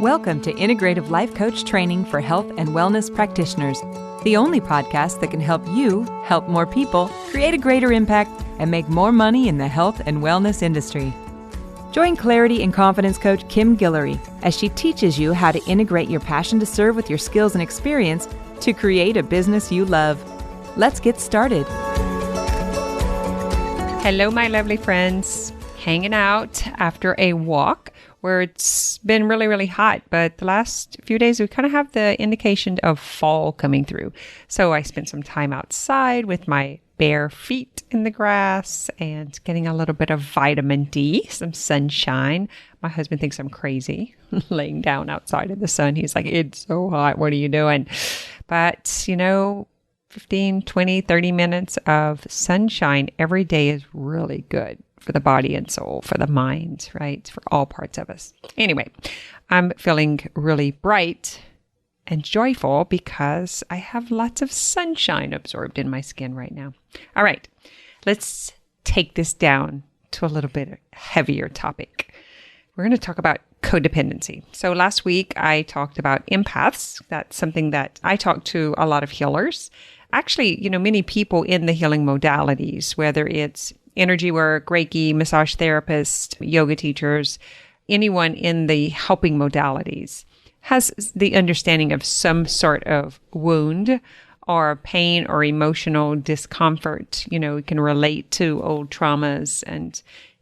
Welcome to Integrative Life Coach Training for Health and Wellness Practitioners, the only podcast that can help you help more people, create a greater impact, and make more money in the health and wellness industry. Join Clarity and Confidence Coach Kim Guillory as she teaches you how to integrate your passion to serve with your skills and experience to create a business you love. Let's get started. Hello, my lovely friends. Hanging out after a walk where it's been really, really hot, but the last few days we kind of have the indication of fall coming through. So I spent some time outside with my bare feet in the grass and getting a little bit of vitamin D, some sunshine. My husband thinks I'm crazy laying down outside in the sun. He's like, it's so hot. What are you doing? But, 15, 20, 30 minutes of sunshine every day is really good for the body and soul, for the mind, right? For all parts of us. Anyway, I'm feeling really bright and joyful because I have lots of sunshine absorbed in my skin right now. All right, let's take this down to a little bit heavier topic. We're going to talk about codependency. So last week I talked about empaths. That's something that I talk to a lot of healers. Actually, many people in the healing modalities, whether it's energy work, Reiki, massage therapists, yoga teachers, anyone in the helping modalities has the understanding of some sort of wound or pain or emotional discomfort. We can relate to old traumas and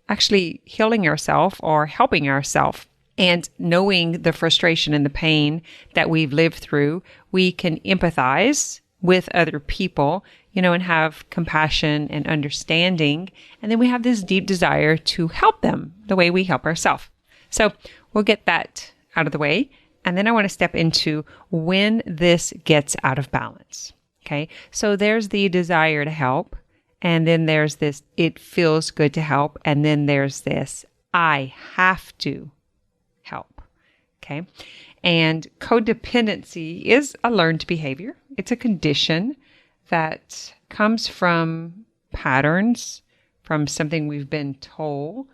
actually healing ourselves or helping ourselves. And knowing the frustration and the pain that we've lived through, we can empathize with other people, and have compassion and understanding. And then we have this deep desire to help them the way we help ourselves. So we'll get that out of the way. And then I want to step into when this gets out of balance. Okay. So there's the desire to help. And then there's this, it feels good to help. And then there's this, I have to help. Okay. And codependency is a learned behavior. It's a condition that comes from patterns, from something we've been told.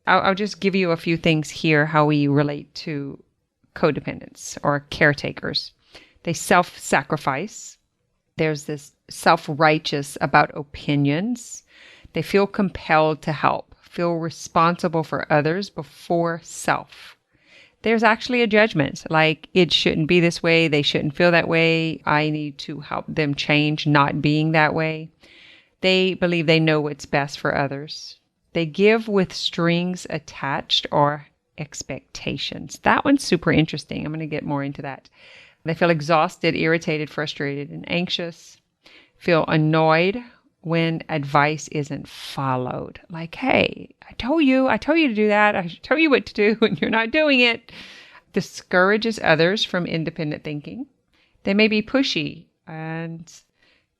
I'll just give you a few things here, how we relate to codependents or caretakers. They self-sacrifice. There's this self-righteous about opinions. They feel compelled to help, feel responsible for others before self. There's actually a judgment, like it shouldn't be this way. They shouldn't feel that way. I need to help them change not being that way. They believe they know what's best for others. They give with strings attached or expectations. That one's super interesting. I'm going to get more into that. They feel exhausted, irritated, frustrated, and anxious. Feel annoyed when advice isn't followed. Like, hey, I told you to do that. I tell you what to do and you're not doing it. Discourages others from independent thinking. They may be pushy and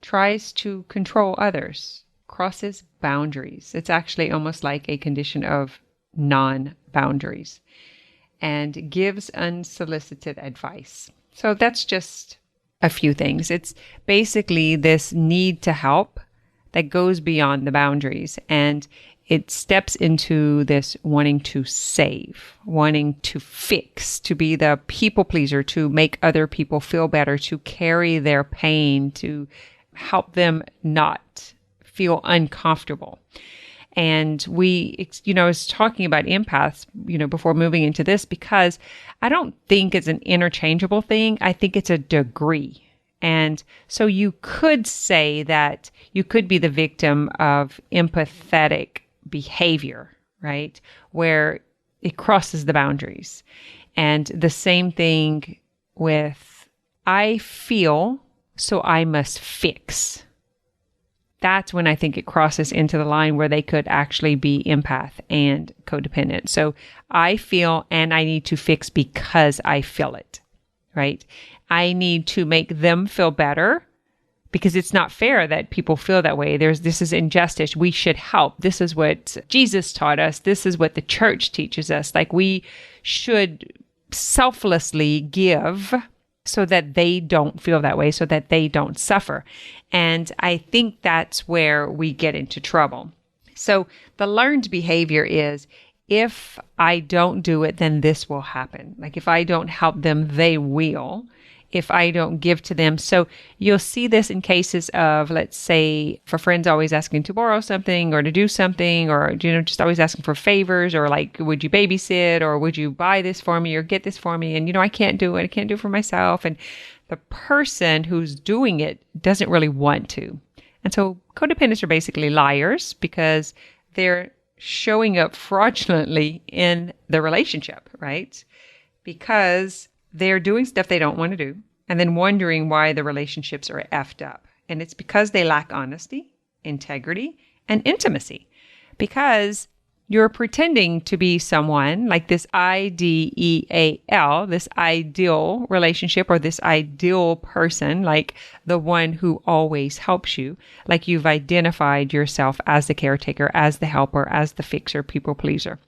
tries to control others. Crosses boundaries. It's actually almost like a condition of non-boundaries. And gives unsolicited advice. So that's just a few things. It's basically this need to help that goes beyond the boundaries, and it steps into this wanting to save, wanting to fix, to be the people pleaser, to make other people feel better, to carry their pain, to help them not feel uncomfortable. And I was talking about empaths, before moving into this, because I don't think it's an interchangeable thing. I think it's a degree. And so you could say that you could be the victim of empathetic behavior, right? Where it crosses the boundaries. And the same thing with, I feel, so I must fix. That's when I think it crosses into the line where they could actually be empath and codependent. So I feel and I need to fix because I feel it, right? I need to make them feel better because it's not fair that people feel that way. This is injustice. We should help. This is what Jesus taught us. This is what the church teaches us. Like we should selflessly give so that they don't feel that way, so that they don't suffer. And I think that's where we get into trouble. So the learned behavior is if I don't do it, then this will happen. Like if I don't help them, they will. If I don't give to them. So you'll see this in cases of, let's say, for friends always asking to borrow something or to do something, or, just always asking for favors, or like, would you babysit, or would you buy this for me or get this for me? And, I can't do it. I can't do it for myself. And the person who's doing it doesn't really want to. And so codependents are basically liars because they're showing up fraudulently in the relationship, right? Because they're doing stuff they don't want to do and then wondering why the relationships are effed up. And it's because they lack honesty, integrity, and intimacy. Because you're pretending to be someone like this IDEAL, this ideal relationship, or this ideal person, like the one who always helps you, like you've identified yourself as the caretaker, as the helper, as the fixer, people pleaser.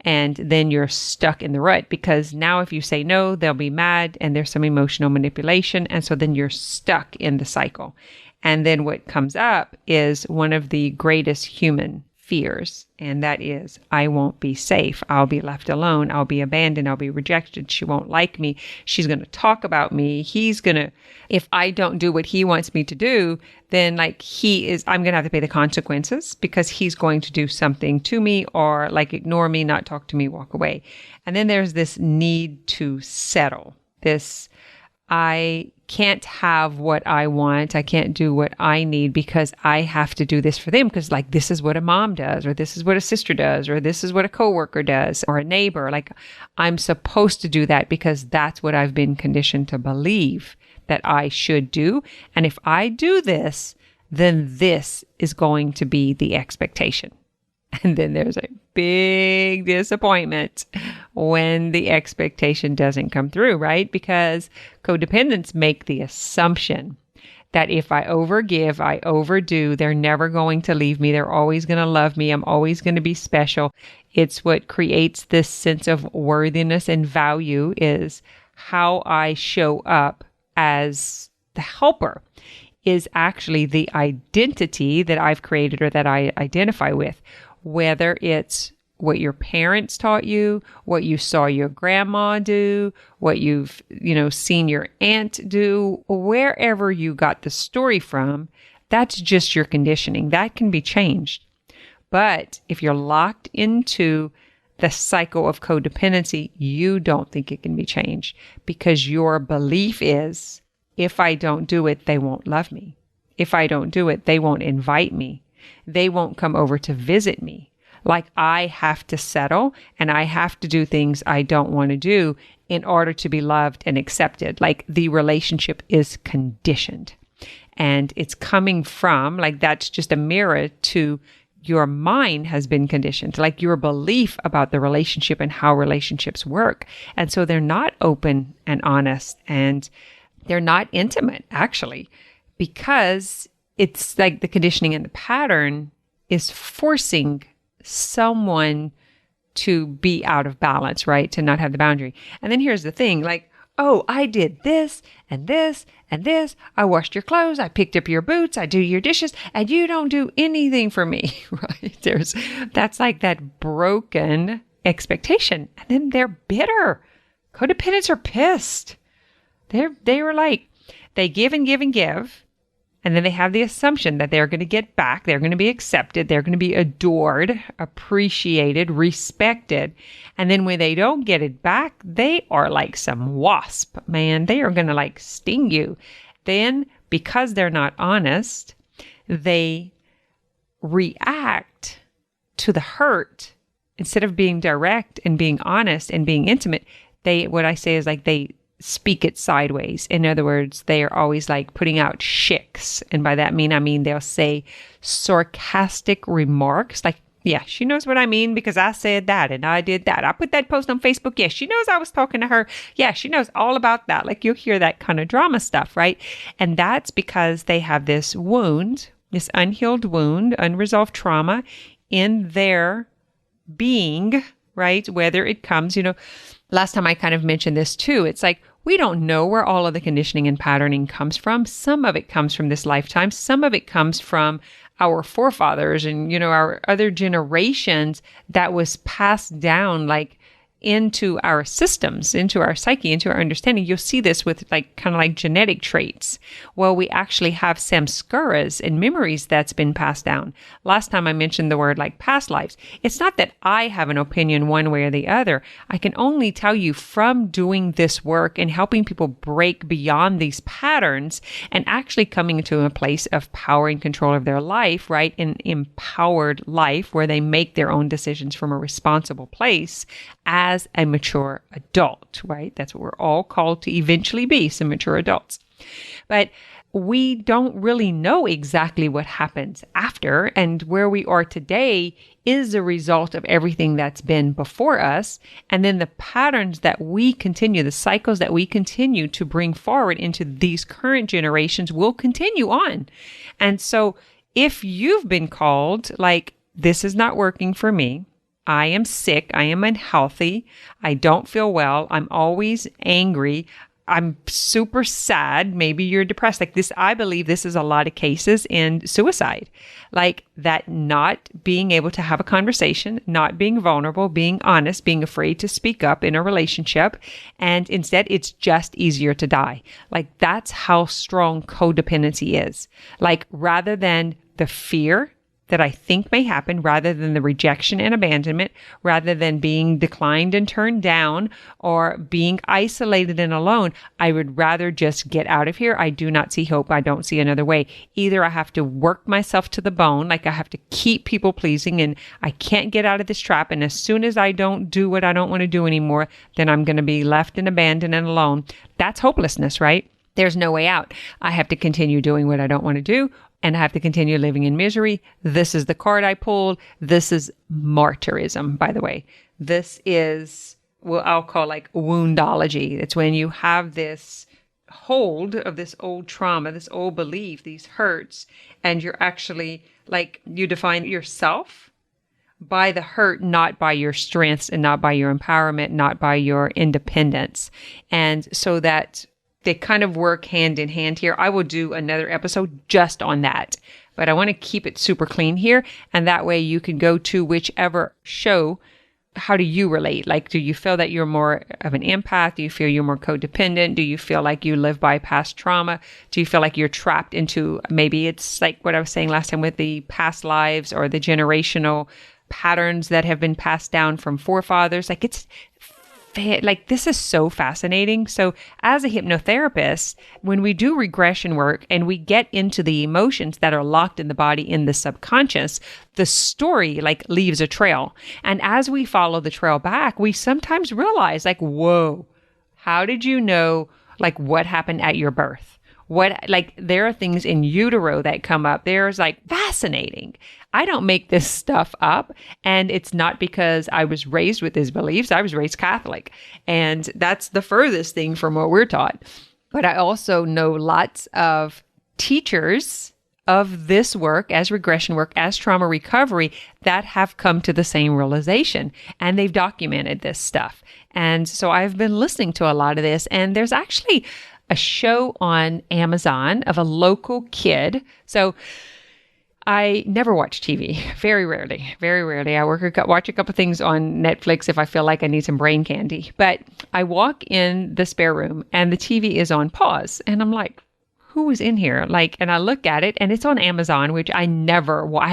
And then you're stuck in the rut because now if you say no, they'll be mad and there's some emotional manipulation. And so then you're stuck in the cycle. And then what comes up is one of the greatest human fears. And that is, I won't be safe. I'll be left alone. I'll be abandoned. I'll be rejected. She won't like me. She's going to talk about me. If I don't do what he wants me to do, then I'm going to have to pay the consequences because he's going to do something to me or like ignore me, not talk to me, walk away. And then there's this need to settle. I can't have what I want. I can't do what I need because I have to do this for them because this is what a mom does, or this is what a sister does, or this is what a coworker does, or a neighbor. I'm supposed to do that because that's what I've been conditioned to believe that I should do. And if I do this, then this is going to be the expectation. And then there's a big disappointment when the expectation doesn't come through, right? Because codependents make the assumption that if I overgive, I overdo, they're never going to leave me. They're always going to love me. I'm always going to be special. It's what creates this sense of worthiness and value is how I show up as the helper is actually the identity that I've created or that I identify with. Whether it's what your parents taught you, what you saw your grandma do, what you've, seen your aunt do, wherever you got the story from, that's just your conditioning. That can be changed. But if you're locked into the cycle of codependency, you don't think it can be changed because your belief is, if I don't do it, they won't love me. If I don't do it, they won't invite me. They won't come over to visit me. I have to settle and I have to do things I don't want to do in order to be loved and accepted. The relationship is conditioned and it's coming from, that's just a mirror to your mind has been conditioned, your belief about the relationship and how relationships work. And so they're not open and honest and they're not intimate actually, because it's the conditioning and the pattern is forcing someone to be out of balance, right? To not have the boundary. And then here's the thing, oh, I did this and this and this. I washed your clothes. I picked up your boots. I do your dishes and you don't do anything for me, right? That's that broken expectation. And then they're bitter. Codependents are pissed. They were they give and give and give. And then they have the assumption that they're going to get back. They're going to be accepted. They're going to be adored, appreciated, respected. And then when they don't get it back, they are like some wasp, man. They are going to sting you. Then because they're not honest, they react to the hurt instead of being direct and being honest and being intimate. What I say is they speak it sideways. In other words, they are always putting out shicks. And by that I mean they'll say sarcastic remarks yeah, she knows what I mean because I said that and I did that. I put that post on Facebook. Yeah, she knows I was talking to her. Yeah, she knows all about that. You'll hear that kind of drama stuff, right? And that's because they have this wound, this unhealed wound, unresolved trauma in their being, right? Whether it comes, last time I kind of mentioned this too. It's we don't know where all of the conditioning and patterning comes from. Some of it comes from this lifetime. Some of it comes from our forefathers and, our other generations that was passed down like into our systems, into our psyche, into our understanding. You'll see this with kind of like genetic traits. Well, we actually have samskaras and memories that's been passed down. Last time I mentioned the word like past lives. It's not that I have an opinion one way or the other. I can only tell you from doing this work and helping people break beyond these patterns and actually coming into a place of power and control of their life, right? An empowered life where they make their own decisions from a responsible place as a mature adult, right? That's what we're all called to eventually be, some mature adults. But we don't really know exactly what happens after, and where we are today is a result of everything that's been before us. And then the patterns that we continue, the cycles that we continue to bring forward into these current generations will continue on. And so if you've been called, like, this is not working for me, I am sick, I am unhealthy, I don't feel well, I'm always angry, I'm super sad, maybe you're depressed. Like this, I believe this is a lot of cases in suicide. Like that not being able to have a conversation, not being vulnerable, being honest, being afraid to speak up in a relationship. And instead, it's just easier to die. Like that's how strong codependency is. Like rather than the fear that I think may happen, rather than the rejection and abandonment, rather than being declined and turned down or being isolated and alone, I would rather just get out of here. I do not see hope. I don't see another way. Either I have to work myself to the bone, like I have to keep people pleasing and I can't get out of this trap. And as soon as I don't do what I don't want to do anymore, then I'm going to be left and abandoned and alone. That's hopelessness, right? There's no way out. I have to continue doing what I don't want to do, and I have to continue living in misery. This is the card I pulled. This is martyrism, by the way. This is what I'll call like woundology. It's when you have this hold of this old trauma, this old belief, these hurts, and you're actually like, you define yourself by the hurt, not by your strengths and not by your empowerment, not by your independence. And so that they kind of work hand in hand here. I will do another episode just on that, but I want to keep it super clean here. And that way you can go to whichever show. How do you relate? Like, do you feel that you're more of an empath? Do you feel you're more codependent? Do you feel like you live by past trauma? Do you feel like you're trapped into, maybe it's like what I was saying last time with the past lives or the generational patterns that have been passed down from forefathers? Like this is so fascinating. So as a hypnotherapist, when we do regression work and we get into the emotions that are locked in the body in the subconscious, the story like leaves a trail. And as we follow the trail back, we sometimes realize like, whoa, how did you know like what happened at your birth? There are things in utero that come up. There's like fascinating. I don't make this stuff up. And it's not because I was raised with these beliefs. I was raised Catholic. And that's the furthest thing from what we're taught. But I also know lots of teachers of this work, as regression work, as trauma recovery, that have come to the same realization. And they've documented this stuff. And so I've been listening to a lot of this. And there's actually a show on Amazon of a local kid. So I never watch TV, very rarely. I watch a couple things on Netflix if I feel like I need some brain candy. But I walk in the spare room and the TV is on pause. And I'm like, who is in here? And I look at it and it's on Amazon, which I had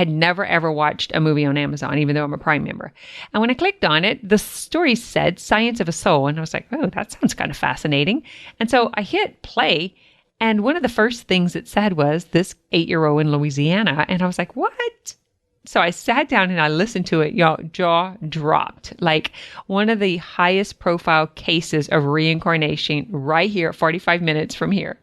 never ever watched a movie on Amazon, even though I'm a Prime member. And when I clicked on it, the story said Science of a Soul. And I was like, oh, that sounds kind of fascinating. And so I hit play. And one of the first things it said was this 8-year-old in Louisiana. And I was like, what? So I sat down and I listened to it. Y'all, jaw dropped. Like one of the highest profile cases of reincarnation right here, 45 minutes from here.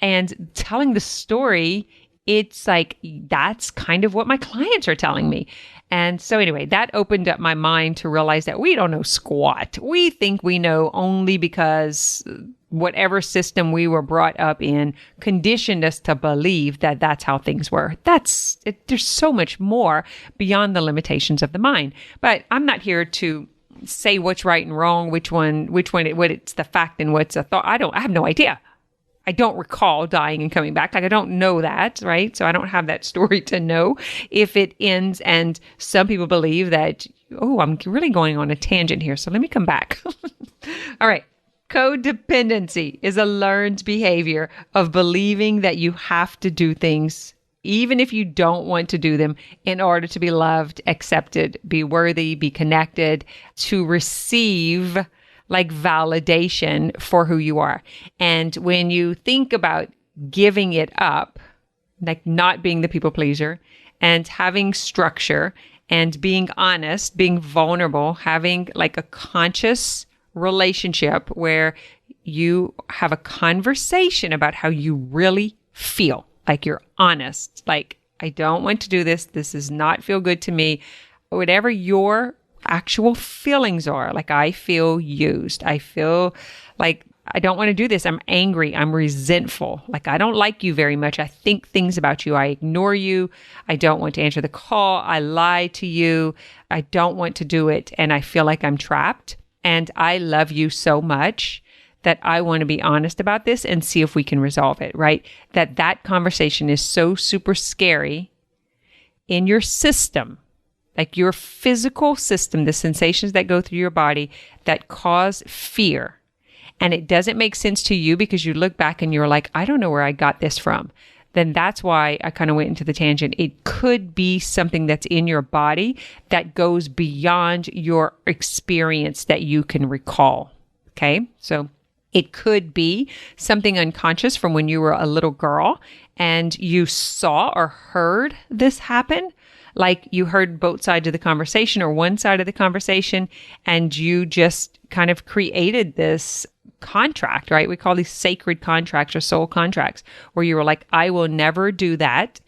And telling the story, it's like, that's kind of what my clients are telling me. And so anyway, that opened up my mind to realize that we don't know squat. We think we know only because whatever system we were brought up in conditioned us to believe that that's how things were. There's so much more beyond the limitations of the mind. But I'm not here to say what's right and wrong, what it's the fact and what's a thought. I have no idea. I don't recall dying and coming back. Like, I don't know that, right? So I don't have that story to know if it ends. And some people believe that, oh, I'm really going on a tangent here. So let me come back. All right. Codependency is a learned behavior of believing that you have to do things even if you don't want to do them, in order to be loved, accepted, be worthy, be connected, to receive like validation for who you are. And when you think about giving it up, like not being the people pleaser and having structure and being honest, being vulnerable, having like a conscious relationship where you have a conversation about how you really feel. Like you're honest, like, I don't want to do this. This does not feel good to me. Whatever your actual feelings are, like I feel used. I feel like I don't want to do this. I'm angry. I'm resentful. Like I don't like you very much. I think things about you. I ignore you. I don't want to answer the call. I lie to you. I don't want to do it. And I feel like I'm trapped. And I love you so much that I want to be honest about this and see if we can resolve it, right? That conversation is so super scary in your system, like your physical system, the sensations that go through your body that cause fear. And it doesn't make sense to you because you look back and you're like, I don't know where I got this from. Then that's why I kind of went into the tangent. It could be something that's in your body that goes beyond your experience that you can recall. Okay. So it could be something unconscious from when you were a little girl and you saw or heard this happen. Like you heard both sides of the conversation or one side of the conversation, and you just kind of created this contract, right? We call these sacred contracts or soul contracts, where you were like, I will never do that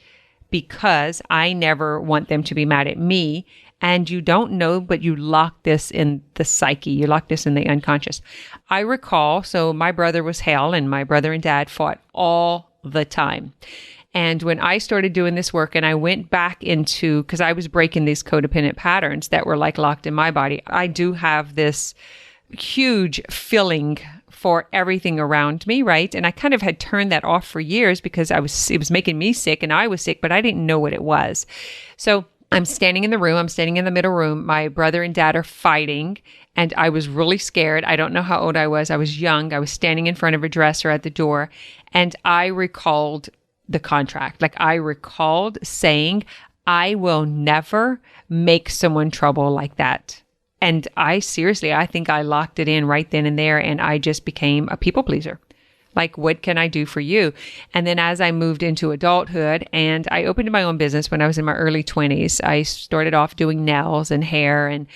because I never want them to be mad at me. And you don't know, but you lock this in the psyche. You lock this in the unconscious. I recall, so my brother was hell, and my brother and dad fought all the time. And when I started doing this work and I went back into, because I was breaking these codependent patterns that were like locked in my body, I do have this huge feeling for everything around me, right? And I kind of had turned that off for years because it was making me sick and I was sick, but I didn't know what it was. So I'm standing in the room. I'm standing in the middle room. My brother and dad are fighting, and I was really scared. I don't know how old I was. I was young. I was standing in front of a dresser at the door, and I recalled the contract. Like I recalled saying, I will never make someone trouble like that. And I think I locked it in right then and there, and I just became a people pleaser. Like, what can I do for you? And then as I moved into adulthood and I opened my own business when I was in my early 20s, I started off doing nails and hair, and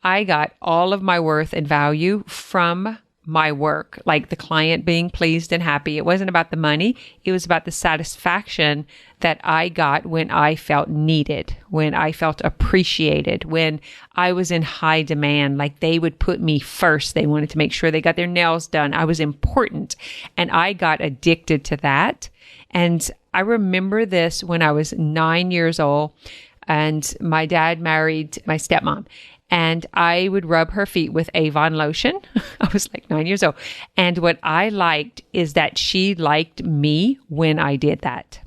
I got all of my worth and value from my work, like the client being pleased and happy. It wasn't about the money. It was about the satisfaction that I got when I felt needed, when I felt appreciated, when I was in high demand. Like they would put me first. They wanted to make sure they got their nails done. I was important. And I got addicted to that. And I remember this when I was 9 years old, and my dad married my stepmom. And I would rub her feet with Avon lotion. I was like 9 years old. And what I liked is that she liked me when I did that.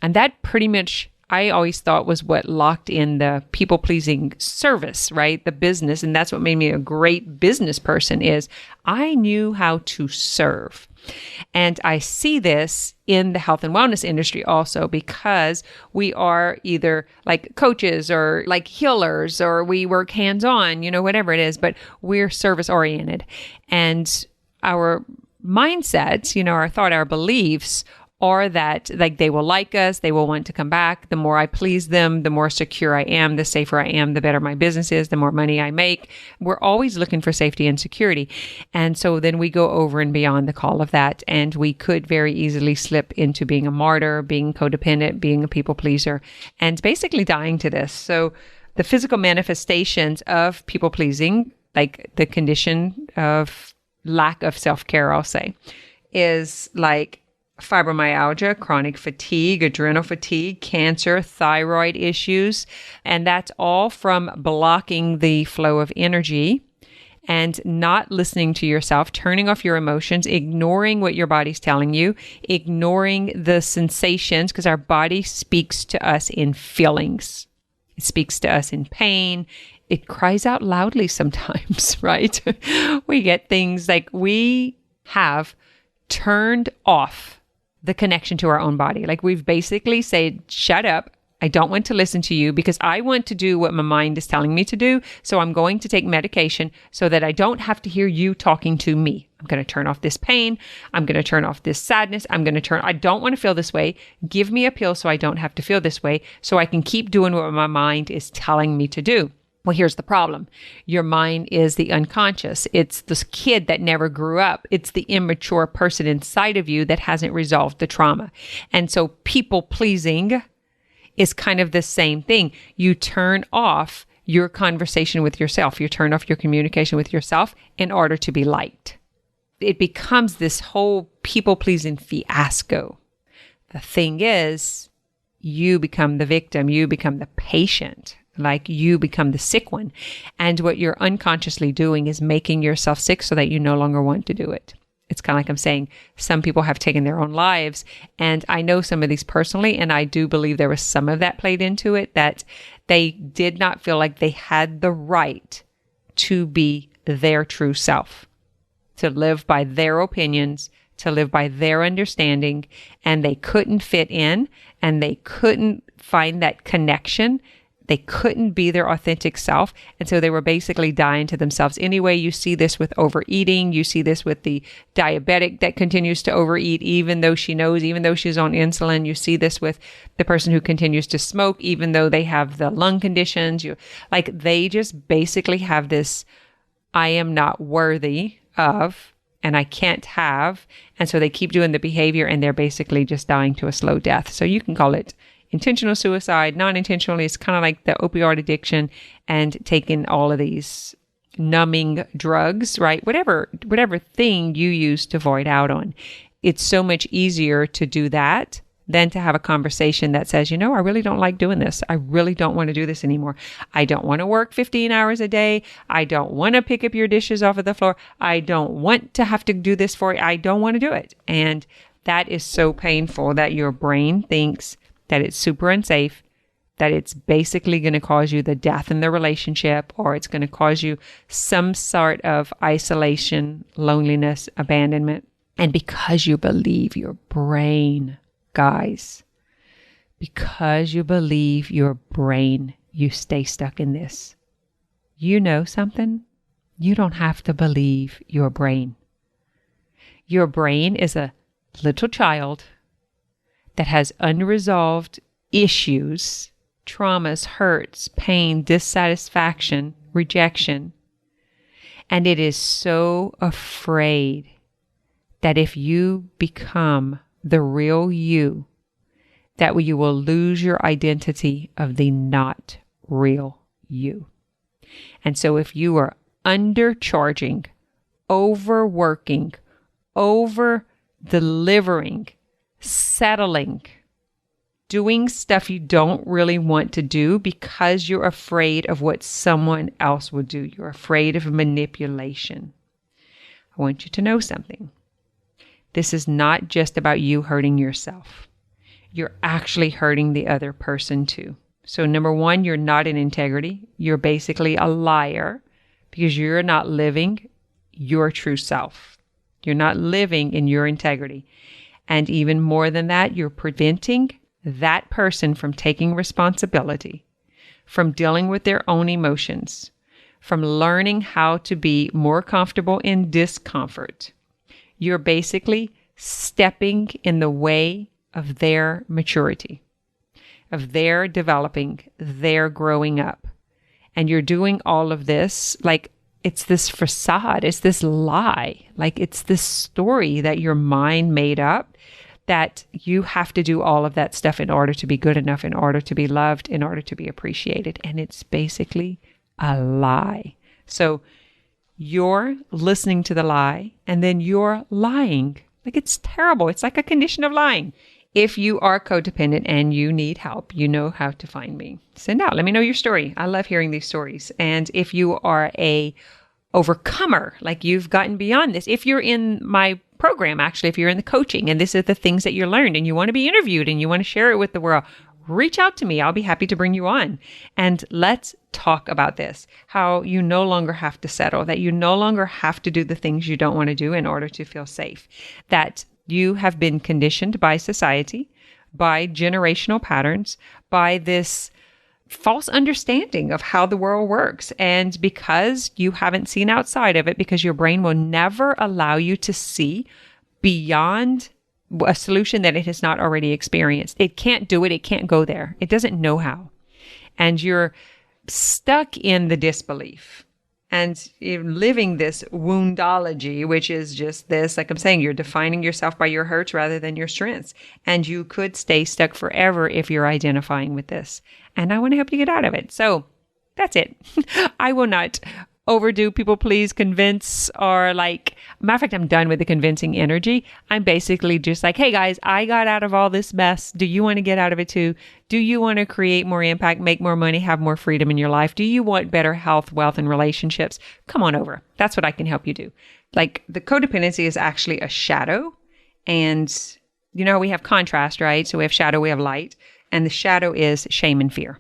And that pretty much, I always thought, was what locked in the people-pleasing service, right? The business. And that's what made me a great business person, is I knew how to serve. And I see this in the health and wellness industry also, because we are either like coaches or like healers, or we work hands-on, whatever it is, but we're service-oriented. And our mindsets, our thought, our beliefs are that like they will like us, they will want to come back. The more I please them, the more secure I am, the safer I am, the better my business is, the more money I make. We're always looking for safety and security. And so then we go over and beyond the call of that. And we could very easily slip into being a martyr, being codependent, being a people pleaser, and basically dying to this. So the physical manifestations of people pleasing, like the condition of lack of self-care, I'll say, is like fibromyalgia, chronic fatigue, adrenal fatigue, cancer, thyroid issues. And that's all from blocking the flow of energy and not listening to yourself, turning off your emotions, ignoring what your body's telling you, ignoring the sensations, because our body speaks to us in feelings. It speaks to us in pain. It cries out loudly sometimes, right? We get things like we have turned off the connection to our own body. Like we've basically said, shut up. I don't want to listen to you because I want to do what my mind is telling me to do. So I'm going to take medication so that I don't have to hear you talking to me. I'm going to turn off this pain. I'm going to turn off this sadness. I don't want to feel this way. Give me a pill so I don't have to feel this way so I can keep doing what my mind is telling me to do. Well, here's the problem. Your mind is the unconscious. It's this kid that never grew up. It's the immature person inside of you that hasn't resolved the trauma. And so people pleasing is kind of the same thing. You turn off your conversation with yourself. You turn off your communication with yourself in order to be liked. It becomes this whole people-pleasing fiasco. The thing is, you become the victim. You become the patient. Like you become the sick one. And what you're unconsciously doing is making yourself sick so that you no longer want to do it. It's kind of like I'm saying, some people have taken their own lives. And I know some of these personally, and I do believe there was some of that played into it, that they did not feel like they had the right to be their true self, to live by their opinions, to live by their understanding, and they couldn't fit in, and they couldn't find that connection. They couldn't be their authentic self. And so they were basically dying to themselves. Anyway, you see this with overeating. You see this with the diabetic that continues to overeat, even though she knows, even though she's on insulin. You see this with the person who continues to smoke, even though they have the lung conditions. They just basically have this, I am not worthy of, and I can't have. And so they keep doing the behavior and they're basically just dying to a slow death. So you can call it intentional suicide, non-intentionally. It's kind of like the opioid addiction and taking all of these numbing drugs, right? Whatever thing you use to void out on. It's so much easier to do that than to have a conversation that says, I really don't like doing this. I really don't want to do this anymore. I don't want to work 15 hours a day. I don't want to pick up your dishes off of the floor. I don't want to have to do this for you. I don't want to do it. And that is so painful that your brain thinks that it's super unsafe, that it's basically going to cause you the death in the relationship, or it's going to cause you some sort of isolation, loneliness, abandonment. And because you believe your brain, guys, because you believe your brain, you stay stuck in this. You know something? You don't have to believe your brain. Your brain is a little child that has unresolved issues, traumas, hurts, pain, dissatisfaction, rejection. And it is so afraid that if you become the real you, that you will lose your identity of the not real you. And so if you are undercharging, overworking, over-delivering, settling, doing stuff you don't really want to do because you're afraid of what someone else will do. You're afraid of manipulation. I want you to know something. This is not just about you hurting yourself. You're actually hurting the other person too. So number one, you're not in integrity. You're basically a liar because you're not living your true self. You're not living in your integrity. And even more than that, you're preventing that person from taking responsibility, from dealing with their own emotions, from learning how to be more comfortable in discomfort. You're basically stepping in the way of their maturity, of their developing, their growing up. And you're doing all of this like it's this facade, it's this lie, like it's this story that your mind made up that you have to do all of that stuff in order to be good enough, in order to be loved, in order to be appreciated. And it's basically a lie. So you're listening to the lie and then you're lying. Like it's terrible. It's like a condition of lying. If you are codependent and you need help, you know how to find me. Send out. Let me know your story. I love hearing these stories. And if you are a overcomer, like you've gotten beyond this. If you're in my program, actually, if you're in the coaching and this is the things that you learned and you want to be interviewed and you want to share it with the world, reach out to me. I'll be happy to bring you on. And let's talk about this, how you no longer have to settle, that you no longer have to do the things you don't want to do in order to feel safe, that you have been conditioned by society, by generational patterns, by this false understanding of how the world works. And because you haven't seen outside of it, because your brain will never allow you to see beyond a solution that it has not already experienced. It can't do it. It can't go there. It doesn't know how. And you're stuck in the disbelief and you're living this woundology, which is just this, like I'm saying, you're defining yourself by your hurts rather than your strengths. And you could stay stuck forever if you're identifying with this. And I want to help you get out of it. So that's it. I will not overdo, people please, convince, or like, matter of fact, I'm done with the convincing energy. I'm basically just like, hey guys, I got out of all this mess. Do you want to get out of it too? Do you want to create more impact, make more money, have more freedom in your life? Do you want better health, wealth, and relationships? Come on over. That's what I can help you do. Like, the codependency is actually a shadow. And you know, we have contrast, right? So we have shadow, we have light. And the shadow is shame and fear.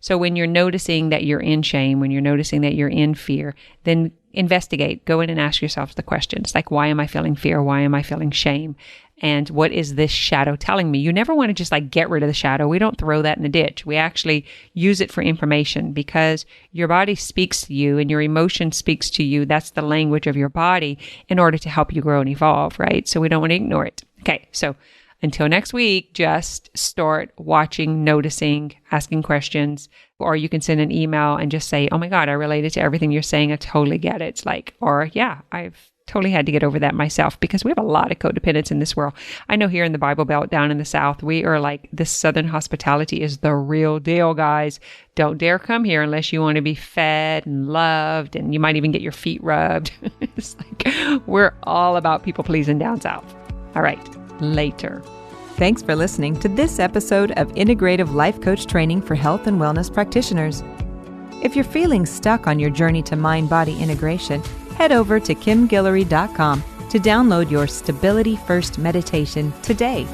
So when you're noticing that you're in shame, when you're noticing that you're in fear, then investigate. Go in and ask yourself the questions like, why am I feeling fear? Why am I feeling shame? And what is this shadow telling me? You never want to just like get rid of the shadow. We don't throw that in the ditch. We actually use it for information because your body speaks to you and your emotion speaks to you. That's the language of your body in order to help you grow and evolve, right? So we don't want to ignore it. Okay, so until next week, just start watching, noticing, asking questions, or you can send an email and just say, oh my God, I related to everything you're saying. I totally get it. It's like, or yeah, I've totally had to get over that myself because we have a lot of codependence in this world. I know here in the Bible Belt down in the South, we are like, this Southern hospitality is the real deal, guys. Don't dare come here unless you want to be fed and loved, and you might even get your feet rubbed. It's like, we're all about people pleasing down South. All right. Later. Thanks for listening to this episode of Integrative Life Coach Training for Health and Wellness Practitioners. If you're feeling stuck on your journey to mind-body integration, head over to kimguillory.com to download your Stability First meditation today.